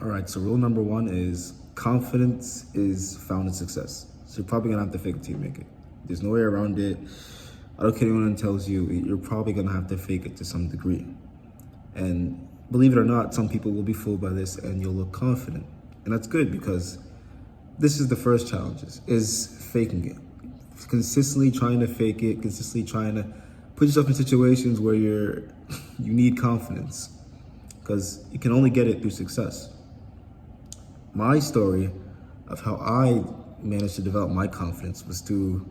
All right, so rule number one is confidence is found in success. So you're probably gonna have to fake it till you make it. There's no way around it. I don't care what anyone tells you, you're probably gonna have to fake it to some degree. And believe it or not, some people will be fooled by this and you'll look confident. And that's good because this is the first challenge is faking it. Consistently trying to fake it, consistently trying to put yourself in situations where you need confidence because you can only get it through success. My story of how I managed to develop my confidence was through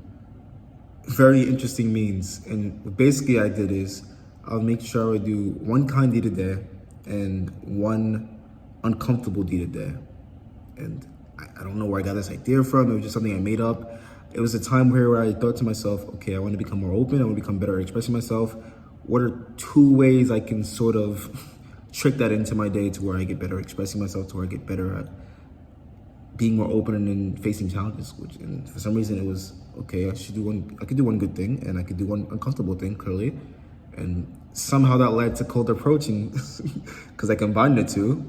very interesting means. And what basically I did is I'll make sure I would do one kind deed a day and one uncomfortable deed a day. And I don't know where I got this idea from. It was just something I made up. It was a time where I thought to myself, okay, I want to become more open. I want to become better at expressing myself. What are two ways I can sort of trick that into my day to where I get better at expressing myself, to where I get better at being more open and facing challenges, and for some reason it was, okay, I could do one good thing and I could do one uncomfortable thing, clearly. And somehow that led to cold approaching because I combined the two.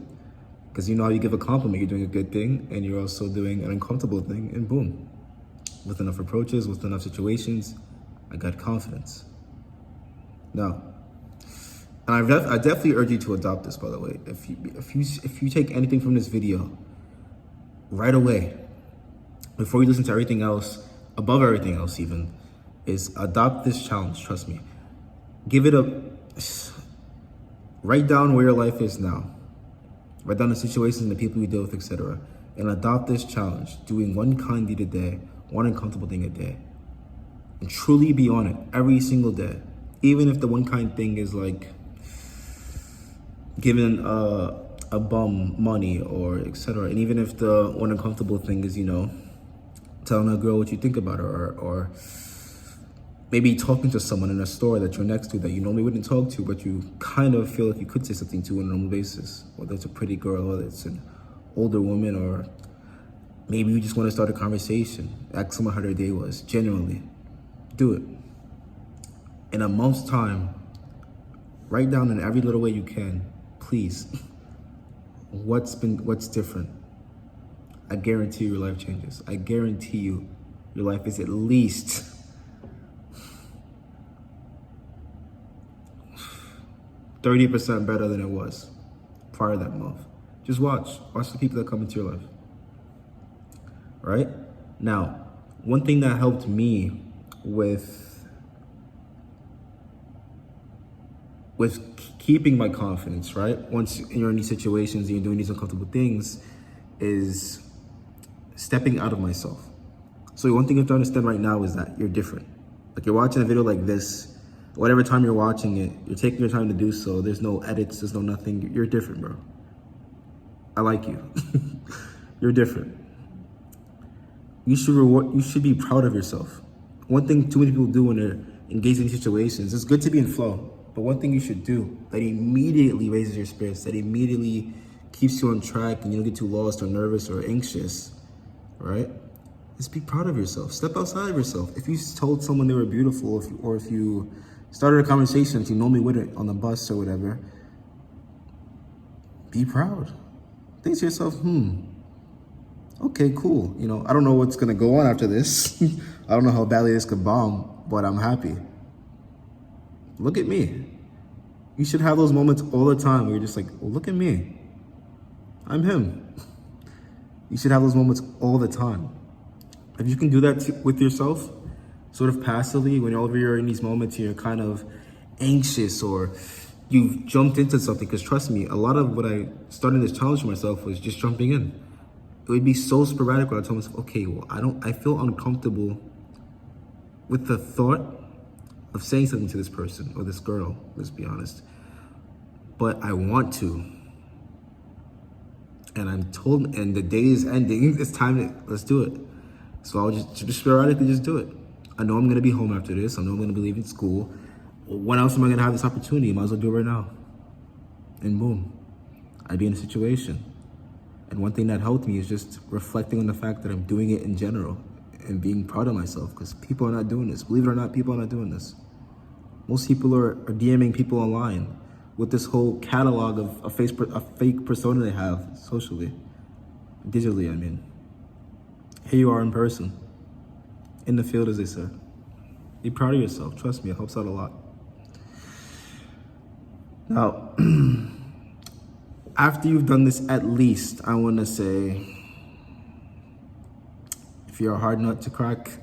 Because you know how you give a compliment, you're doing a good thing and you're also doing an uncomfortable thing, and boom. With enough approaches, with enough situations, I got confidence. Now, and I definitely urge you to adopt this, by the way. If you take anything from this video, right away, before you listen to everything else, above everything else even, is adopt this challenge, trust me. Give it a, write down where your life is now. Write down the situations and the people you deal with, etc. And adopt this challenge, doing one kind deed a day, one uncomfortable thing a day. And truly be on it every single day. Even if the one kind thing is like giving a bum money or etc. And even if the one uncomfortable thing is, telling a girl what you think about her, or maybe talking to someone in a store that you're next to that you normally wouldn't talk to, but you kind of feel like you could say something to on a normal basis. Whether it's a pretty girl, whether it's an older woman, or maybe you just want to start a conversation. Ask someone how their day was. Genuinely, do it. In a month's time, write down in every little way you can, please, what's different. I guarantee your life changes. I guarantee you your life is at least 30% better than it was prior to that month. Just watch the people that come into your life, right? Now, one thing that helped me with keeping my confidence, right? Once you're in these situations and you're doing these uncomfortable things, is stepping out of myself. So one thing you have to understand right now is that you're different. Like, you're watching a video like this, whatever time you're watching it, you're taking your time to do so. There's no edits, there's no nothing. You're different, bro. I like you. You're different. You should be proud of yourself. One thing too many people do when they're engaged in situations, it's good to be in flow, but one thing you should do that immediately raises your spirits, that immediately keeps you on track and you don't get too lost or nervous or anxious, right? Is be proud of yourself. Step outside of yourself. If you told someone they were beautiful, if you started a conversation that you normally wouldn't on the bus or whatever, be proud. Think to yourself, okay, cool. I don't know what's gonna go on after this. I don't know how badly this could bomb, but I'm happy. Look at me. You should have those moments all the time where you're just like, well, look at me. I'm him. You should have those moments all the time. If you can do that with yourself, sort of passively, whenever you're in these moments, you're kind of anxious or you've jumped into something, because trust me, a lot of what I started this challenge for myself was just jumping in. It would be so sporadic when I told myself, okay, well, I feel uncomfortable with the thought of saying something to this person or this girl, let's be honest, but I want to. And I'm told, and the day is ending, it's time let's do it. So I'll just sporadically just do it. I know I'm gonna be home after this. I know I'm gonna be leaving school. When else am I gonna have this opportunity? Might as well do it right now. And boom, I'd be in a situation. And one thing that helped me is just reflecting on the fact that I'm doing it in general and being proud of myself, because people are not doing this. Believe it or not, people are not doing this. Most people are DMing people online with this whole catalog of a fake persona they have socially, digitally, I mean. Here you are in person, in the field, as they say. Be proud of yourself. Trust me, it helps out a lot. Now, after you've done this, at least, I want to say, if you're a hard nut to crack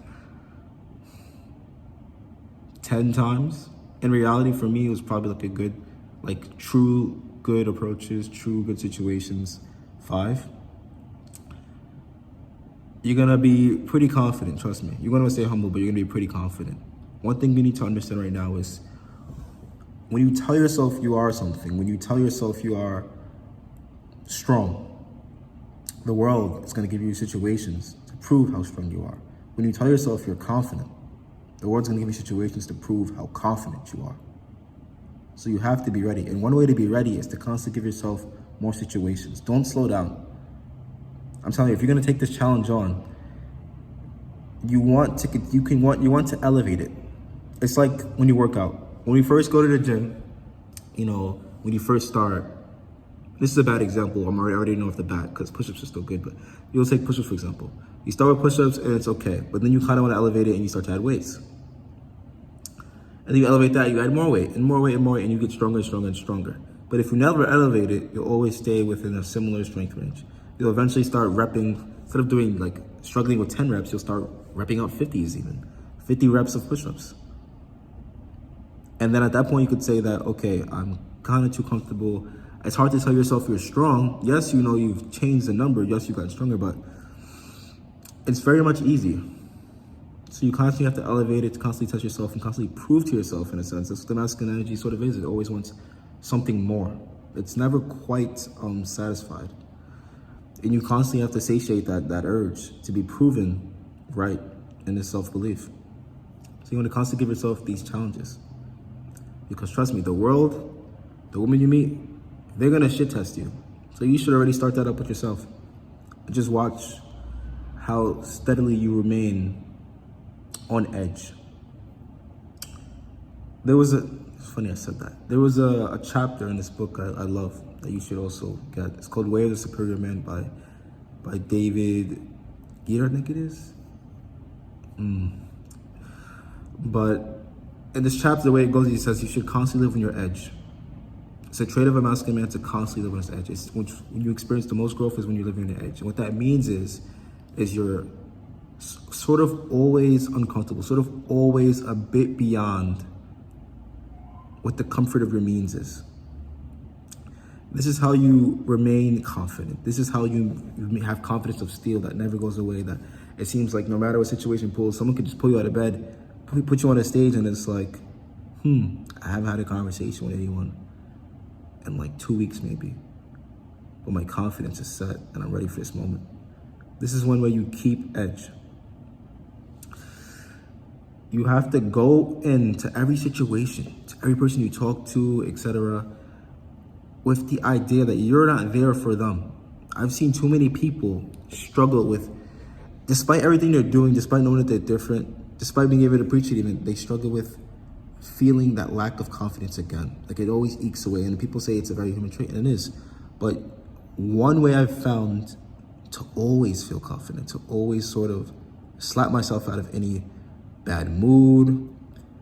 10 times, in reality, for me, it was probably like a good, like true good approaches, true good situations, 5. You're gonna be pretty confident, trust me. You're gonna stay humble, but you're gonna be pretty confident. One thing you need to understand right now is when you tell yourself you are something, when you tell yourself you are strong, the world is gonna give you situations to prove how strong you are. When you tell yourself you're confident, the world's gonna give you situations to prove how confident you are. So you have to be ready. And one way to be ready is to constantly give yourself more situations. Don't slow down. I'm telling you, if you're gonna take this challenge on, you want to elevate it. It's like when you work out. When you first go to the gym, when you first start, this is a bad example. I already know off the bat because push-ups are still good, but you'll take push-ups for example. You start with push-ups and it's okay, but then you kind of want to elevate it and you start to add weights. And then you elevate that, you add more weight and more weight and more weight, and you get stronger and stronger and stronger. But if you never elevate it, you'll always stay within a similar strength range. You'll eventually start repping, instead of doing struggling with 10 reps, you'll start repping out 50s even. 50 reps of push-ups. And then at that point you could say that, okay, I'm kind of too comfortable. It's hard to tell yourself you're strong. Yes, you've changed the number. Yes, you got stronger, but it's very much easy. So you constantly have to elevate it, to constantly test yourself and constantly prove to yourself in a sense. That's what the masculine energy sort of is. It always wants something more. It's never quite satisfied. And you constantly have to satiate that urge to be proven right in this self-belief. So you want to constantly give yourself these challenges. Because trust me, the world, the women you meet, they're going to shit test you. So you should already start that up with yourself. And just watch how steadily you remain on edge. It's funny I said that. There was a chapter in this book I love that you should also get. It's called Way of the Superior Man by David Geer, I think it is. But in this chapter, the way it goes, he says you should constantly live on your edge. It's a trait of a masculine man to constantly live on his edge. It's when you experience the most growth is when you're living on the edge. And what that means is you're sort of always uncomfortable, sort of always a bit beyond what the comfort of your means is. This is how you remain confident. This is how you have confidence of steel that never goes away, that it seems like no matter what situation pulls, someone could just pull you out of bed, put you on a stage, and it's like, I haven't had a conversation with anyone in like 2 weeks maybe, but my confidence is set and I'm ready for this moment. This is one way you keep edge. You have to go into every situation, to every person you talk to, etc., with the idea that you're not there for them. I've seen too many people struggle with, despite everything they're doing, despite knowing that they're different, despite being able to preach it even, they struggle with feeling that lack of confidence again. Like it always ekes away. And people say it's a very human trait, and it is. But one way I've found to always feel confident, to always sort of slap myself out of any bad mood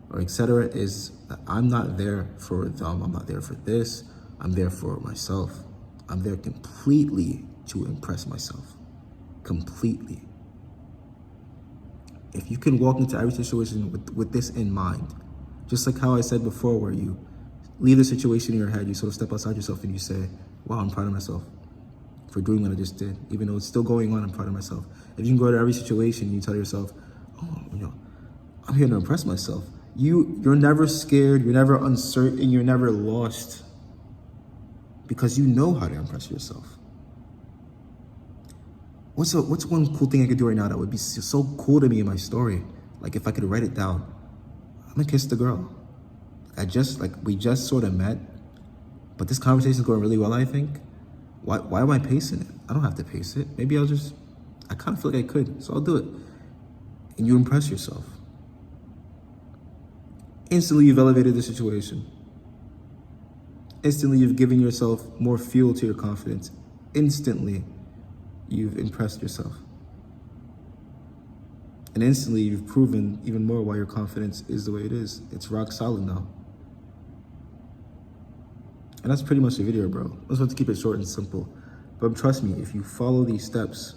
or etc., is that I'm not there for them. I'm not there for this. I'm there for myself. I'm there completely to impress myself. Completely. If you can walk into every situation with this in mind, just like how I said before, where you leave the situation in your head, you sort of step outside yourself and you say, wow, I'm proud of myself for doing what I just did. Even though it's still going on, I'm proud of myself. If you can go to every situation and you tell yourself, oh, I'm here to impress myself. You're never scared, you're never uncertain, you're never lost, because you know how to impress yourself. What's one cool thing I could do right now that would be so cool to me in my story? Like if I could write it down, I'm gonna kiss the girl. We just sort of met, but this conversation is going really well, I think. Why am I pacing it? I don't have to pace it. Maybe I kind of feel like I could, so I'll do it. And you impress yourself. Instantly, you've elevated the situation. Instantly, you've given yourself more fuel to your confidence. Instantly, you've impressed yourself. And instantly, you've proven even more why your confidence is the way it is. It's rock solid now. And that's pretty much the video, bro. I just want to keep it short and simple. But trust me, if you follow these steps,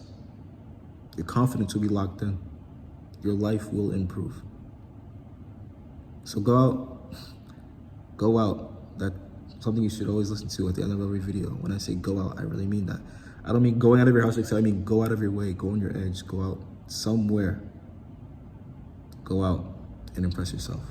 your confidence will be locked in. Your life will improve. So go out. That's something you should always listen to at the end of every video. When I say go out, I really mean that. I don't mean going out of your house, I mean go out of your way, go on your edge, go out somewhere. Go out and impress yourself.